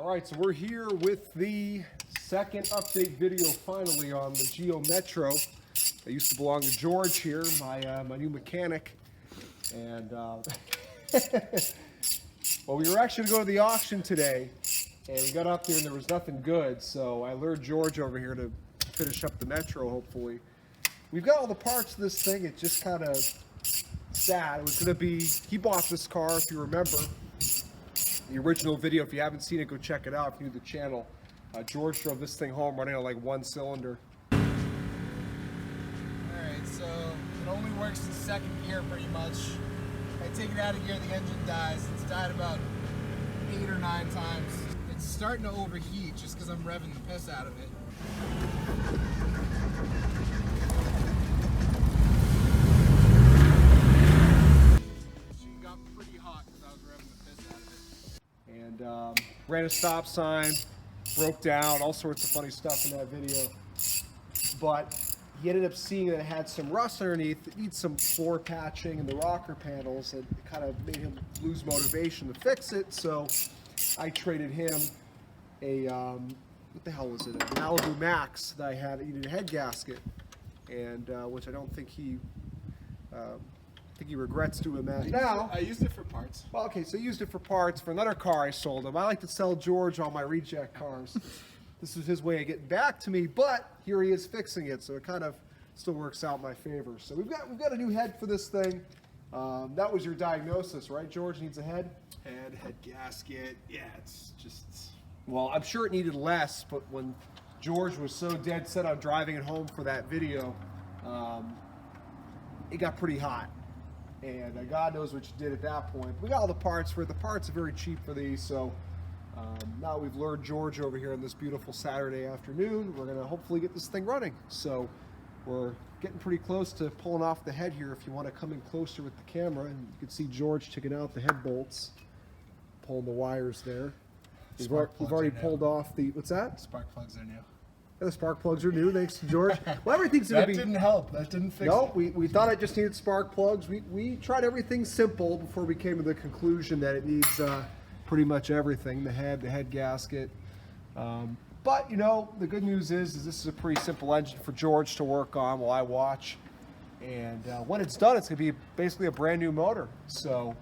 All right, so we're here with the second update video finally on the Geo Metro. That used to belong to George here, my new mechanic. And well, we were actually going to go to the auction today, and we got up there and there was nothing good. So I lured George over here to finish up the Metro, hopefully. We've got all the parts of this thing. It's just kind of sad. It was going to be, he bought this car, if you remember. The original video, if you haven't seen it, go check it out if you're new to the channel. George drove this thing home running on like one cylinder. Alright, so it only works in second gear pretty much. I take it out of gear, the engine dies. It's died about 8 or 9 times. It's starting to overheat just because I'm revving the piss out of it. Ran a stop sign, broke down, all sorts of funny stuff in that video. But he ended up seeing that it had some rust underneath. It needs some floor patching in the rocker panels, and it kind of made him lose motivation to fix it. So I traded him a, what the hell was it? An Malibu Max that I had that needed a head gasket, and which I don't think he, I think he regrets doing that now. I used it for parts. Well, okay, so I used it for parts for another car I sold him. I like to sell George all my reject cars. This is his way of getting back to me, but here he is fixing it, so it kind of still works out in my favor. So we've got a new head for this thing. That was your diagnosis, right, George? Needs a head? Head gasket. Yeah, it's just... Well, I'm sure it needed less, but when George was so dead set on driving it home for that video, it got pretty hot. And God knows what you did at that point. We got all the parts for it. The parts are very cheap for these, so now we've lured George over here on this beautiful Saturday afternoon. We're gonna hopefully get this thing running. So we're getting pretty close to pulling off the head here. If you want to come in closer with the camera, and you can see George taking out the head bolts, pulling the wires there. We've already pulled off the, what's that? Spark plugs are new. Yeah, the spark plugs are new, thanks to George. Well, everything's gonna be... That didn't help. That didn't fix it. No, we thought it just needed spark plugs. We tried everything simple before we came to the conclusion that it needs pretty much everything, the head gasket. But, you know, the good news is this is a pretty simple engine for George to work on while I watch. And when it's done, it's going to be basically a brand new motor. So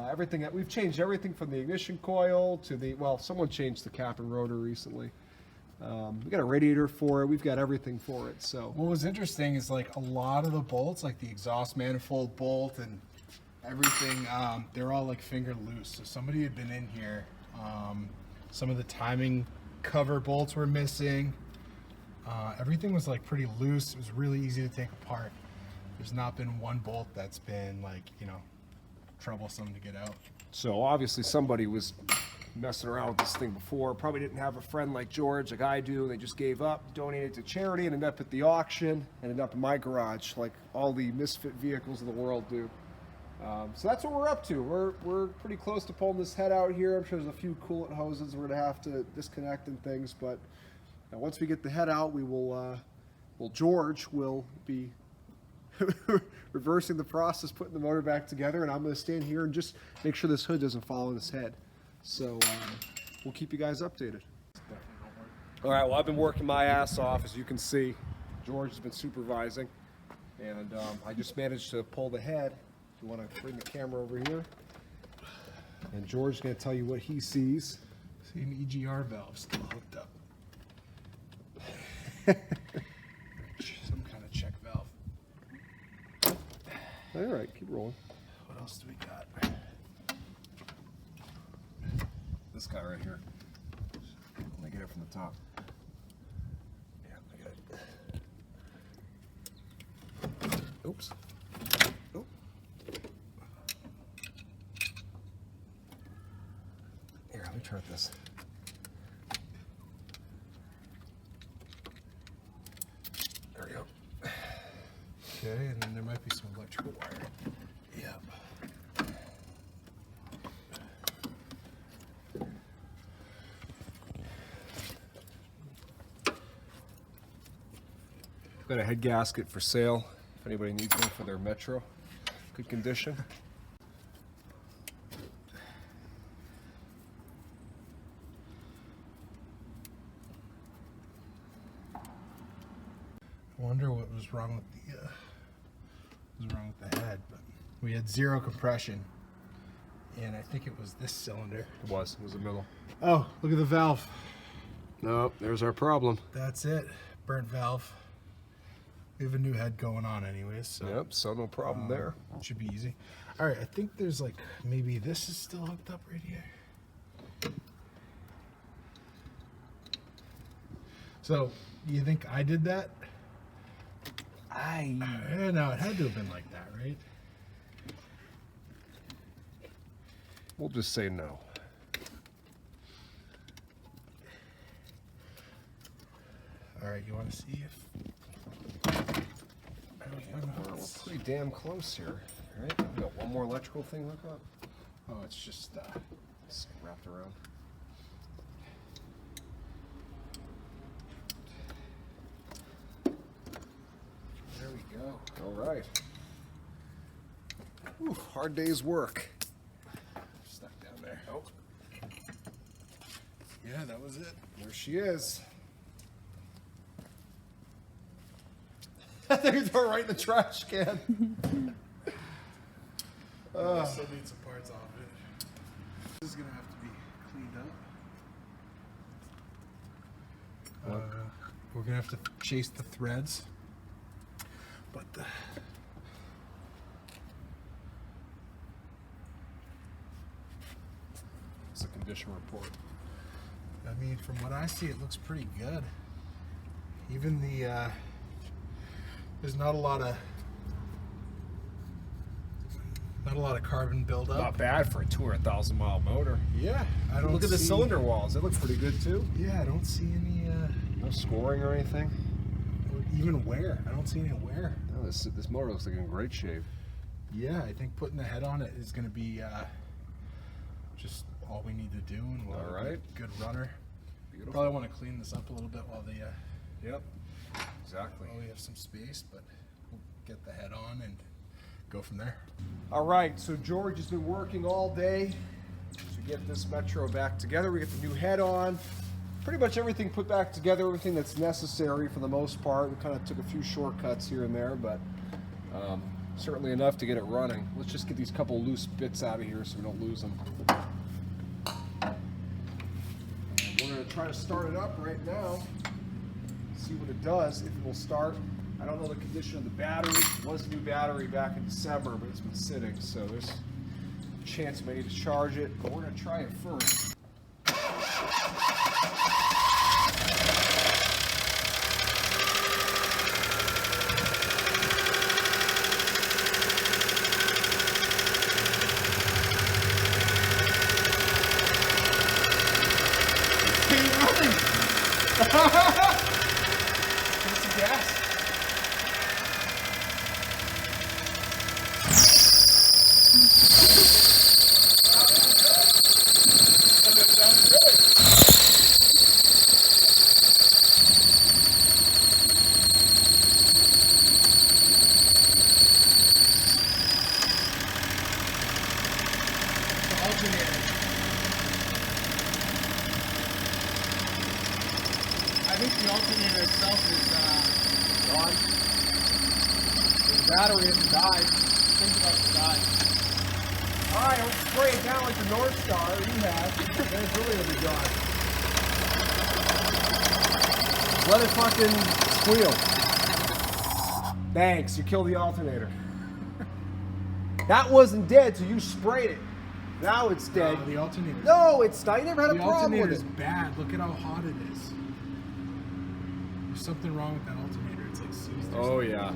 everything, we've changed everything from the ignition coil to the, well, someone changed the cap and rotor recently. We got a radiator for it. We've got everything for it. So what was interesting is like a lot of the bolts, like the exhaust manifold bolt and everything, they're all like finger loose. So somebody had been in here. Some of the timing cover bolts were missing. Everything was like pretty loose. It was really easy to take apart. There's not been one bolt that's been like, you know, troublesome to get out. So obviously somebody was messing around with this thing before, probably didn't have a friend like George like I do. They just gave up, donated to charity, and ended up at the auction, and ended up in my garage like all the misfit vehicles of the world do. So that's what we're up to. We're pretty close to pulling this head out here. I'm sure there's a few coolant hoses we're gonna have to disconnect and things, but once we get the head out, we will well, George will be reversing the process, putting the motor back together, and I'm going to stand here and just make sure this hood doesn't fall on his head. So we'll keep you guys updated. All right, well, I've been working my ass off, as you can see. George has been supervising, and I just managed to pull the head. If you want to bring the camera over here. And George is going to tell you what he sees. See an EGR valve still hooked up. Some kind of check valve. All right, keep rolling. What else do we got? This guy right here. Let me get it from the top. Yeah, I got it. Oops. Oh. Here, let me try this. There we go. Okay, and then there might be some electrical wire. Yep. Got a head gasket for sale if anybody needs one for their Metro. Good condition. wonder what was wrong with the head, but we had zero compression, and I think it was this cylinder. It was the middle. Oh, look at the valve. Nope, there's our problem. That's it. Burnt valve. We have a new head going on anyways, so Yep, so no problem there. it should be easy. All right, I think there's like, maybe this is still hooked up right here. So, you think I did that? No, it had to have been like that, right? We'll just say no. All right, you want to see if... We're pretty damn close here, right? We got one more electrical thing hook up. Oh, it's just... It's wrapped around. There we go. All right. Ooh, hard day's work. Stuck down there. Oh. Yeah, that was it. There she is. They throw it right in the trash can. I still need some parts off it. This is gonna have to be cleaned up. We're gonna have to chase the threads, but It's a condition report. I mean, from what I see, it looks pretty good. Even the there's not a lot of carbon buildup. Not bad for a 200,000 mile motor. Yeah, I don't Look at the see- cylinder walls. They look pretty good too. Yeah, I don't see any No scoring or anything. even wear. I don't see any wear. No, this motor looks like in great shape. Yeah, I think putting the head on it is going to be just all we need to do, and we'll have All a right. good runner. Beautiful. Probably want to clean this up a little bit while Yep. Exactly. we have some space, but we'll get the head on and go from there. All right, so George has been working all day to get this Metro back together. We get the new head on. Pretty much everything put back together, everything that's necessary for the most part. We kind of took a few shortcuts here and there, but certainly enough to get it running. Let's just get these couple loose bits out of here so we don't lose them. And we're going to try to start it up right now. See what it does, if it will start. I don't know the condition of the battery. It was a new battery back in December, but it's been sitting, so there's a chance we may need to charge it, but we're going to try it first. I think the alternator itself is Gone. The battery hasn't died. things about to die. All right, don't spray it down like the North Star you have. Then it's really gonna be gone. Let it fucking squeal. Thanks, you killed the alternator. That wasn't dead, so you sprayed it. Now it's dead. The alternator. No, it's not. You never had a The problem alternator with is it. bad. Look at how hot it is. There's something wrong with that alternator. It's like seized or Oh yeah.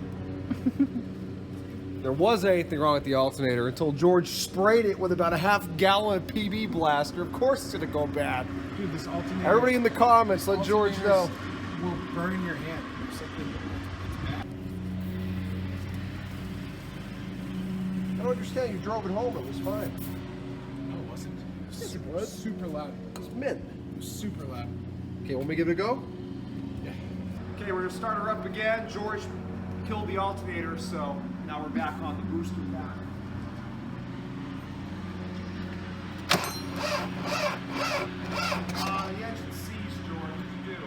There wasn't anything wrong with the alternator until George sprayed it with about a half gallon of PB blaster. Of course it's gonna go bad. something. Dude, this alternator. Everybody in the comments, let George know. alternators will burn your hand. There's something. It's bad. I don't understand. You drove it home. It was fine. No, it wasn't. Yes, it was. Super loud. It was mint. It was super loud. Okay, want me to give it a go? Yeah. Okay, we're gonna start her up again. George killed the alternator, so now we're back on the booster pack. The engine seized, George. What'd you do?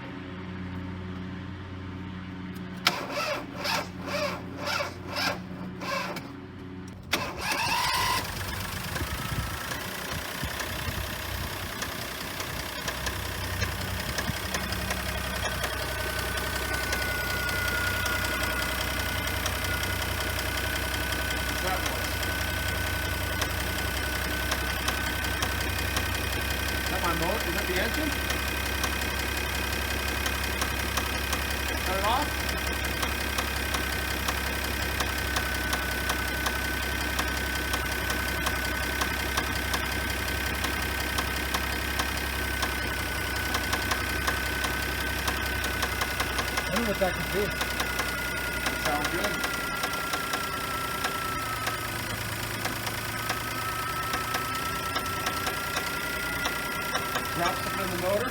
wondering what that could be. Sound good. Drop something in the motor.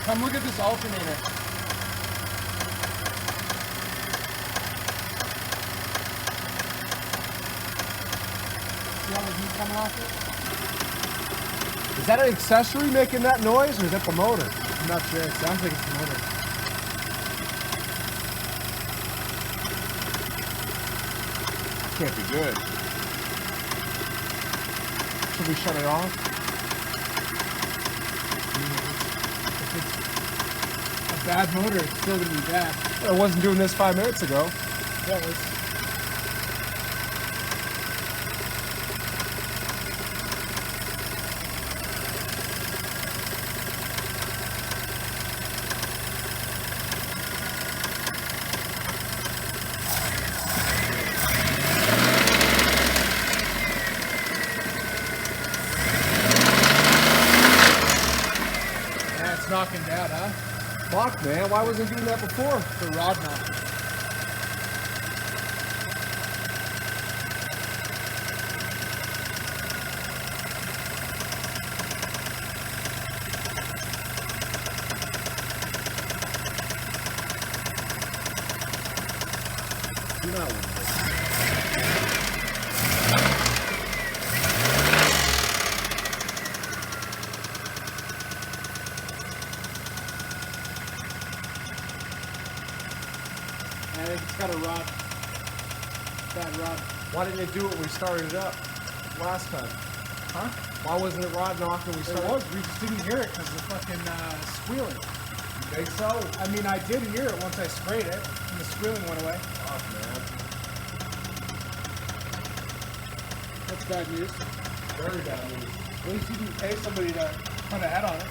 Come look at this alternator. See all the heat coming off it? Is that an accessory making that noise, or is that the motor? I'm not sure. It sounds like it's the motor. Can't be good. Should we shut it off? A bad motor, it's still gonna be bad. I wasn't doing this 5 minutes ago. Yeah, it was. Yeah, it's knocking down, huh? Fuck, man. Why wasn't I doing that before? The rod knock. You're not with I think it's got a rod. Bad rod. Why didn't it do it when we started it up last time? Huh? Why wasn't it rod knocking when we It started? was. We just didn't hear it because of the fucking squealing. You think so? I mean, I did hear it once I sprayed it, and the squealing went away. Fuck, man. That's bad news. Very bad news. At least you didn't pay somebody to put a head on it.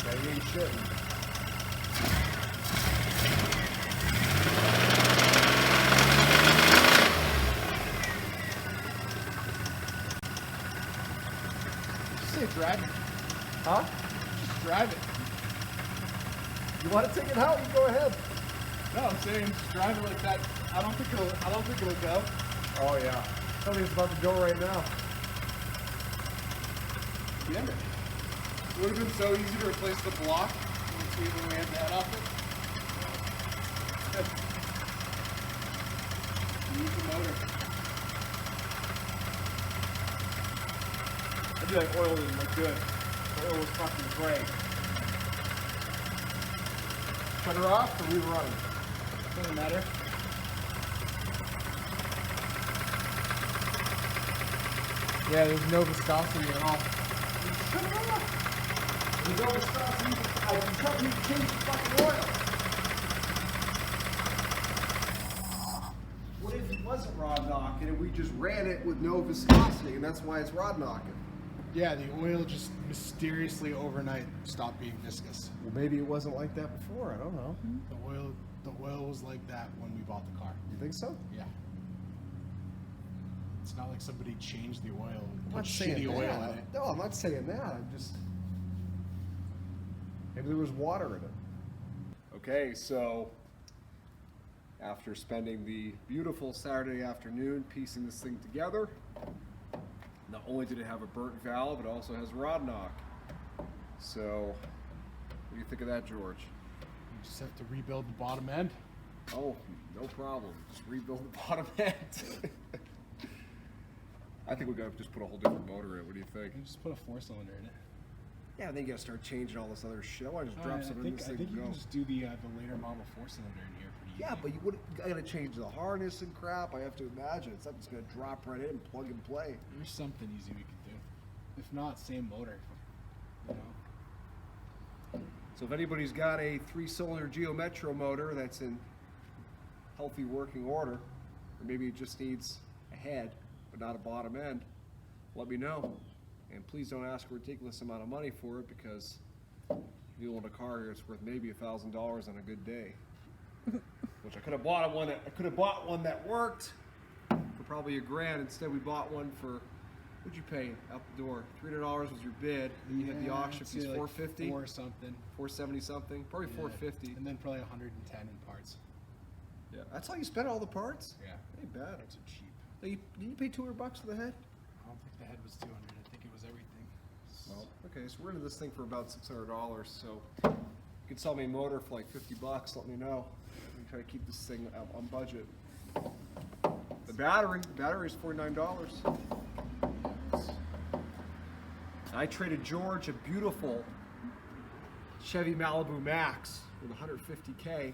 Yeah, you ain't shitting. Just say drive it. Huh? Just drive it. You want to take it out? You go ahead. No, I'm saying just drive it like that. I don't think it'll go. Oh, yeah. Something's about to go right now. Yeah. It would have been so easy to replace the block when we had that off it. Use the motor. I do like oil didn't look good. The oil was fucking great. Shut her off or leave her running? Doesn't matter. Yeah, there's no viscosity at all. Shut her off! There's no viscosity. I can tell you to change the fucking oil. What if it wasn't rod knocking and we just ran it with no viscosity and that's why it's rod knocking? Yeah, the oil just mysteriously overnight stopped being viscous. Well, maybe it wasn't like that before. I don't know. The oil was like that when we bought the car. You think so? Yeah. It's not like somebody changed the oil and I'm put not saying shitty oil that. in it. No, I'm not saying that. I'm just maybe there was water in it. Okay, so after spending the beautiful Saturday afternoon piecing this thing together, not only did it have a burnt valve, it also has a rod knock. So, what do you think of that, George? You just have to rebuild the bottom end. Oh, no problem. Just rebuild the bottom end. I think we gotta just put a whole different motor in it. What do you think? You just put a 4-cylinder in it. Yeah, then you gotta start changing all this other shit. Why just I drop something in think, this I thing think and you go? can just do the later model 4-cylinder in here pretty Yeah, easy. but you gotta change the harness and crap. I have to imagine it's something's gonna drop right in, plug and play. There's something easy we could do. If not, same motor. You know. So if anybody's got a 3-cylinder Geo Metro motor that's in healthy working order, or maybe it just needs a head but not a bottom end, let me know. And please don't ask a ridiculous amount of money for it because you own a car here, it's worth maybe $1,000 on a good day. Which I could have bought one that worked for probably $1,000. Instead, we bought one for, what'd you pay out the door? $300 was your bid. Then you had the auction fees, like $450, or something. $470 something, probably Yeah. $450. And then probably 110 in parts. Yeah, that's how you spent all the parts. Yeah. Ain't bad. Parts are cheap. Did you pay $200 for the head? I don't think the head was 200. I think it was everything. Well, okay, so we're into this thing for about $600. So you can sell me a motor for like $50. Let me know. We try to keep this thing on budget. The battery is $49. I traded George a beautiful Chevy Malibu Max with 150K.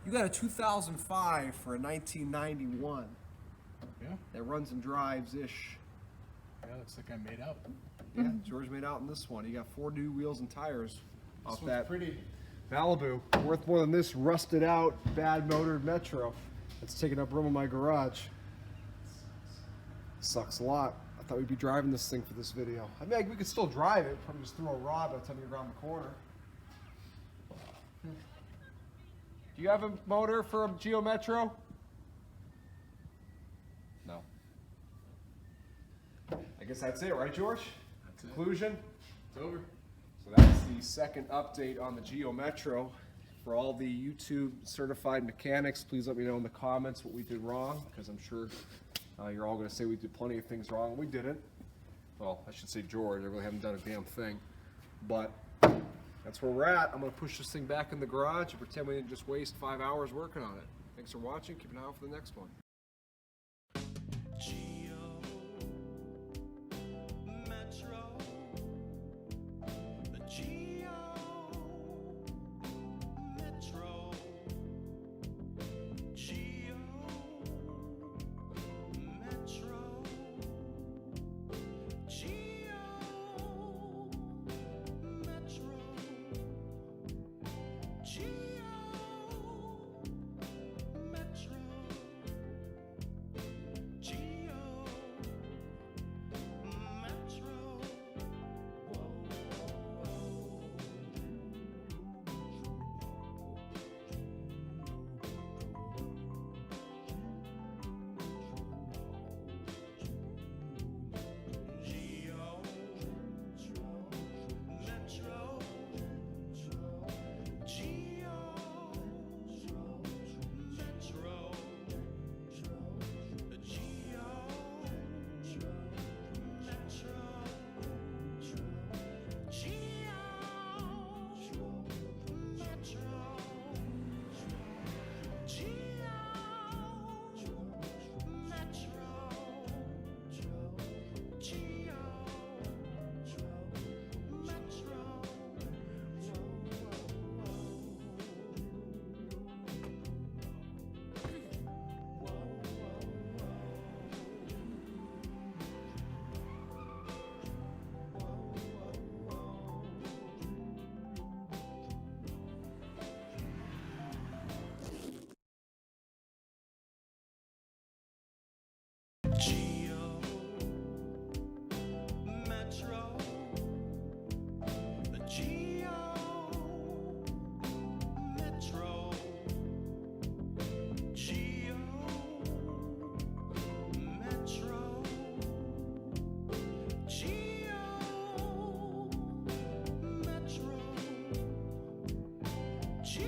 You got a 2005 for a 1991 Yeah. that runs and drives ish. Yeah, looks like I made out. Yeah, George made out in this one. He got 4 new wheels and tires off This one's that pretty. Malibu. Worth more than this rusted out, bad motored Metro that's taking up room in my garage. Sucks a lot. I thought we'd be driving this thing for this video. I mean, we could still drive it, probably just throw a rod by the time you're around the corner. Do you have a motor for a Geo Metro? No. I guess that's it, right, George? That's it. Conclusion? It's over. So that's the second update on the Geo Metro. For all the YouTube certified mechanics, please let me know in the comments what we did wrong, because I'm sure you're all going to say we did plenty of things wrong. We didn't. Well, I should say George. I really haven't done a damn thing. But that's where we're at. I'm going to push this thing back in the garage and pretend we didn't just waste 5 hours working on it. Thanks for watching. Keep an eye out for the next one. Geo Metro, the Geo Metro, Geo Metro, Geo Metro, Geo Metro. Geo Metro. Geo Metro. Geo Metro. Geo